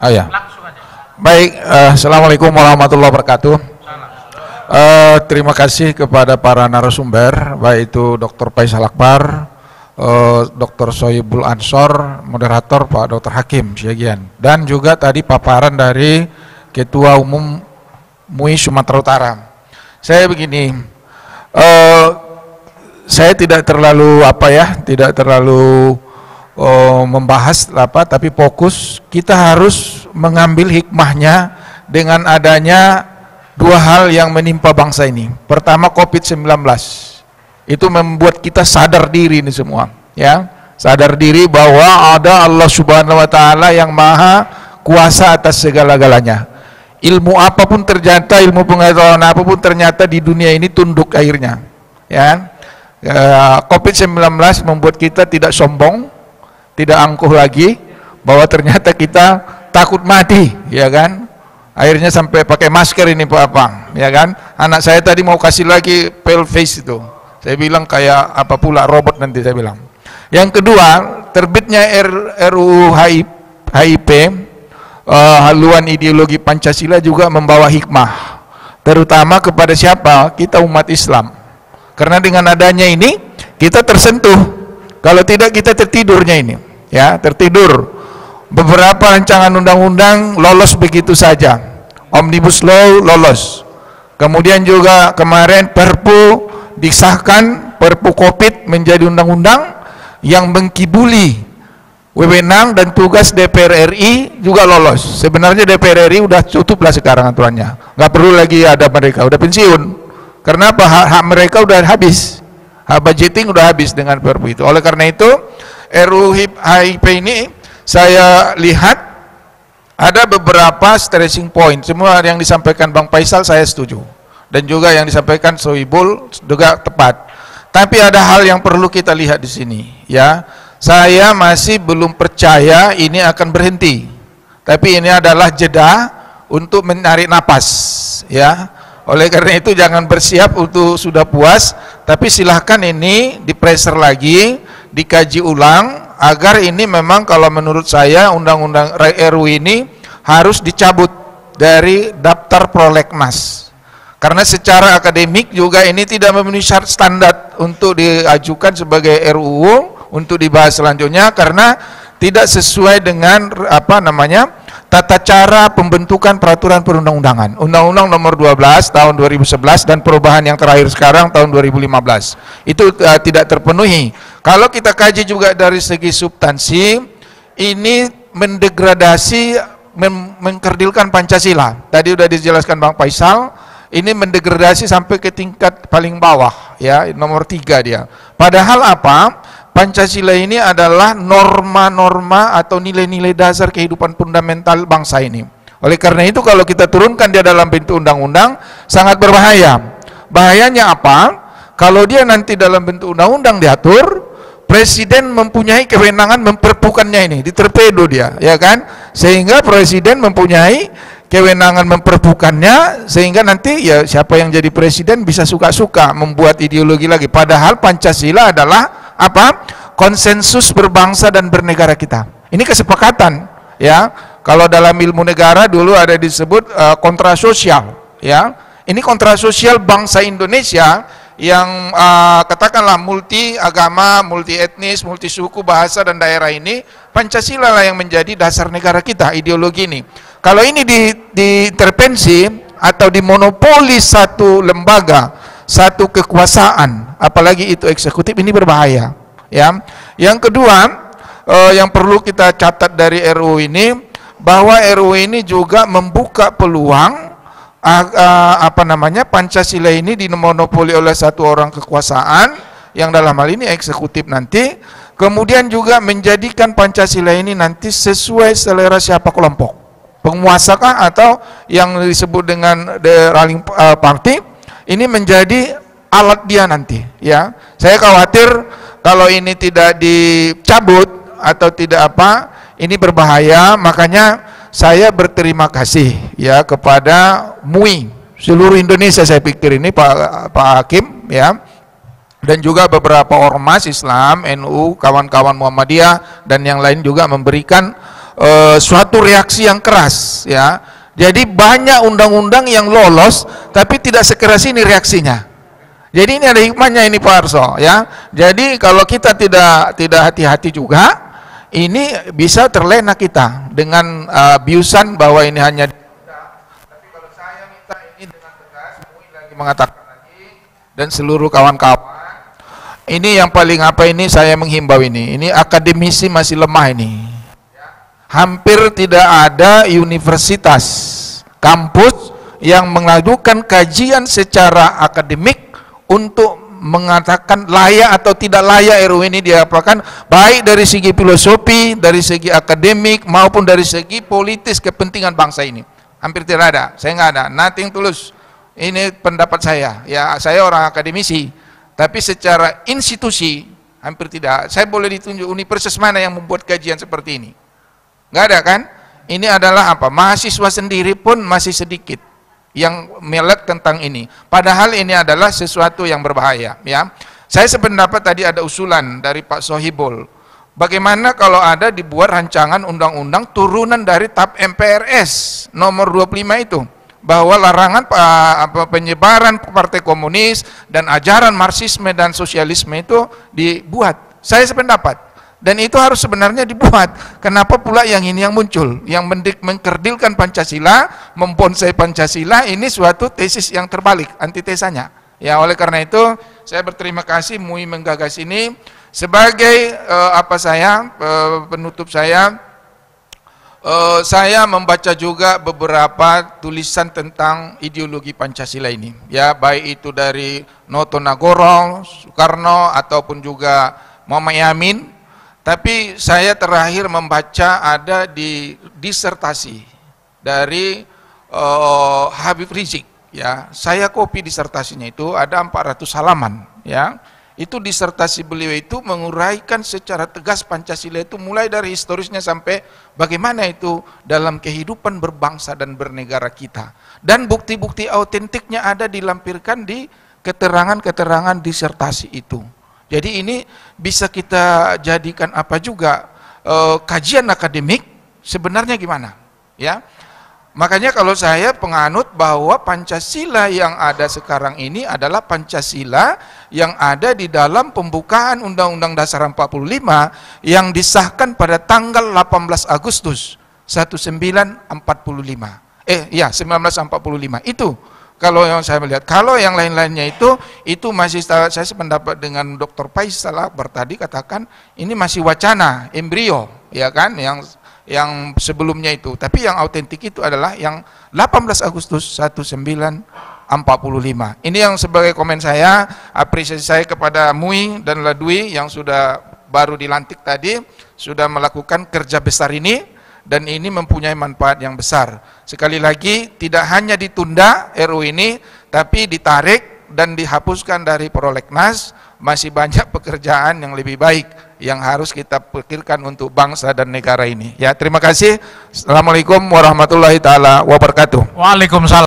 Oh ya. Baik, Assalamualaikum warahmatullahi wabarakatuh. Terima kasih kepada para narasumber, baik itu Dr. Faisal Akbar, Dr. Sohibul Ansor, moderator Pak Dr. Hakim Syagian, dan juga tadi paparan dari Ketua Umum MUI Sumatera Utara. Saya begini, saya tidak terlalu membahas tapi fokus kita harus mengambil hikmahnya dengan adanya dua hal yang menimpa bangsa ini. Pertama, COVID-19 itu membuat kita sadar diri ini semua, ya, sadar diri bahwa ada Allah Subhanahu Wa Taala yang Maha Kuasa atas segala-galanya. Ilmu apapun ternyata, ilmu pengetahuan apapun ternyata di dunia ini tunduk akhirnya, ya. COVID-19 membuat kita tidak sombong, tidak angkuh lagi, bahwa ternyata kita takut mati, ya kan. Akhirnya sampai pakai masker ini Pak Apang, ya kan. Anak saya tadi mau kasih lagi pale face itu, saya bilang kayak apa pula robot nanti, saya bilang. Yang kedua, terbitnya RUU HIP, haluan ideologi Pancasila juga membawa hikmah, terutama kepada siapa? Kita umat Islam. Karena dengan adanya ini kita tersentuh, kalau tidak kita tertidurnya ini, ya, tertidur. Beberapa rancangan undang-undang lolos begitu saja, Omnibus Law lolos, kemudian juga kemarin Perpu disahkan, Perpu COVID menjadi undang-undang yang mengkibuli wewenang dan tugas DPR RI juga lolos. Sebenarnya DPR RI udah cukup lah sekarang aturannya, nggak perlu lagi ada, mereka udah pensiun. Karena apa? Hak mereka udah habis, hak budgeting udah habis dengan Perpu itu. Oleh karena itu RUU HIP ini saya lihat ada beberapa stressing point. Semua yang disampaikan Bang Faisal saya setuju, dan juga yang disampaikan Sohibul juga tepat. Tapi ada hal yang perlu kita lihat di sini, ya. Saya masih belum percaya ini akan berhenti. Tapi ini adalah jeda untuk menarik napas, ya. Oleh karena itu jangan bersiap untuk sudah puas, tapi silahkan ini di-pressure lagi, dikaji ulang, agar ini memang kalau menurut saya undang-undang RUU ini harus dicabut dari daftar prolegnas. Karena secara akademik juga ini tidak memenuhi syarat standar untuk diajukan sebagai RUU untuk dibahas selanjutnya, karena tidak sesuai dengan tata cara pembentukan peraturan perundang-undangan. Undang-Undang Nomor 12 tahun 2011 dan perubahan yang terakhir sekarang tahun 2015 itu tidak terpenuhi. Kalau kita kaji juga dari segi substansi, ini mendegradasi, mengkerdilkan Pancasila. Tadi sudah dijelaskan Bang Faisal, ini mendegradasi sampai ke tingkat paling bawah, ya, nomor 3 dia. Padahal apa? Pancasila ini adalah norma-norma atau nilai-nilai dasar kehidupan fundamental bangsa ini. Oleh karena itu kalau kita turunkan dia dalam bentuk undang-undang sangat berbahaya. Bahayanya apa? Kalau dia nanti dalam bentuk undang-undang diatur, presiden mempunyai kewenangan memperpukannya ini, diterpedo dia, ya kan? Sehingga presiden mempunyai kewenangan memperpukannya, sehingga nanti ya siapa yang jadi presiden bisa suka-suka membuat ideologi lagi. Padahal Pancasila adalah apa? Konsensus berbangsa dan bernegara kita. Ini kesepakatan, ya. Kalau dalam ilmu negara dulu ada disebut kontra sosial, ya. Ini kontra sosial bangsa Indonesia yang katakanlah multi agama, multi etnis, multi suku, bahasa dan daerah ini. Pancasila lah yang menjadi dasar negara kita, ideologi ini. Kalau ini diintervensi atau dimonopoli satu lembaga, satu kekuasaan, apalagi itu eksekutif, ini berbahaya, ya. Yang kedua, yang perlu kita catat dari RUU ini, bahwa RUU ini juga membuka peluang Pancasila ini dimonopoli oleh satu orang kekuasaan, yang dalam hal ini eksekutif nanti, kemudian juga menjadikan Pancasila ini nanti sesuai selera siapa kelompok, penguasakah atau yang disebut dengan the ruling party, ini menjadi alat dia nanti, ya. Saya khawatir kalau ini tidak dicabut atau tidak ini berbahaya. Makanya saya berterima kasih, ya, kepada MUI seluruh Indonesia, saya pikir ini Pak Hakim, ya, dan juga beberapa ormas Islam, NU, kawan-kawan Muhammadiyah dan yang lain juga memberikan suatu reaksi yang keras, ya. Jadi banyak undang-undang yang lolos tapi tidak sekeras ini reaksinya. Jadi ini ada hikmahnya ini Pak Arso, ya. Jadi kalau kita tidak hati-hati juga, ini bisa terlena kita dengan biusan bahwa ini hanya. Tapi kalau saya minta ini dengan tegas, MUI lagi mengatakan lagi dan seluruh kawan-kawan, ini yang paling apa ini saya menghimbau ini akademisi masih lemah ini. Hampir tidak ada universitas, kampus yang mengajukan kajian secara akademik untuk mengatakan layak atau tidak layak RUU ini diapakan, baik dari segi filosofi, dari segi akademik maupun dari segi politis kepentingan bangsa ini. Hampir tidak ada, saya nggak ada, nothing tulus. Ini pendapat saya, ya saya orang akademisi, tapi secara institusi hampir tidak. Saya boleh ditunjuk universitas mana yang membuat kajian seperti ini? Nggak ada kan? Ini adalah apa? Mahasiswa sendiri pun masih sedikit yang melek tentang ini. Padahal ini adalah sesuatu yang berbahaya, ya. Saya sependapat tadi ada usulan dari Pak Sohibul. Bagaimana kalau ada dibuat rancangan undang-undang turunan dari TAP MPRS nomor 25 itu, bahwa larangan penyebaran Partai Komunis dan ajaran Marxisme dan Sosialisme itu dibuat. Saya sependapat. Dan itu harus sebenarnya dibuat. Kenapa pula yang ini yang muncul? Yang mengkerdilkan Pancasila, membonsai Pancasila, ini suatu tesis yang terbalik, antitesanya. Ya, oleh karena itu, saya berterima kasih MUI menggagas ini. Sebagai penutup saya membaca juga beberapa tulisan tentang ideologi Pancasila ini. Ya, baik itu dari Noto Nagoro, Soekarno, ataupun juga Muhammad Yamin. Tapi saya terakhir membaca ada di disertasi dari Habib Rizik, ya. Saya kopi disertasinya itu ada 400 halaman, ya. Itu disertasi beliau itu menguraikan secara tegas Pancasila itu mulai dari historisnya sampai bagaimana itu dalam kehidupan berbangsa dan bernegara kita. Dan bukti-bukti autentiknya ada dilampirkan di keterangan-keterangan disertasi itu. Jadi ini bisa kita jadikan apa juga kajian akademik sebenarnya gimana, ya. Makanya kalau saya penganut bahwa Pancasila yang ada sekarang ini adalah Pancasila yang ada di dalam pembukaan Undang-Undang Dasar 45 yang disahkan pada tanggal 18 Agustus 1945. 1945 itu. Kalau yang saya melihat, kalau yang lain-lainnya itu masih, saya sependapat dengan Dr. Faisal Akbar tadi katakan ini masih wacana, embrio, ya kan, yang sebelumnya itu. Tapi yang autentik itu adalah yang 18 Agustus 1945. Ini yang sebagai komen saya, apresiasi saya kepada MUI dan Ladwi yang sudah baru dilantik tadi, sudah melakukan kerja besar ini. Dan ini mempunyai manfaat yang besar. Sekali lagi, tidak hanya ditunda RUU ini, tapi ditarik dan dihapuskan dari prolegnas. Masih banyak pekerjaan yang lebih baik yang harus kita pikirkan untuk bangsa dan negara ini. Ya, terima kasih. Assalamualaikum warahmatullahi taala wabarakatuh. Waalaikumsalam.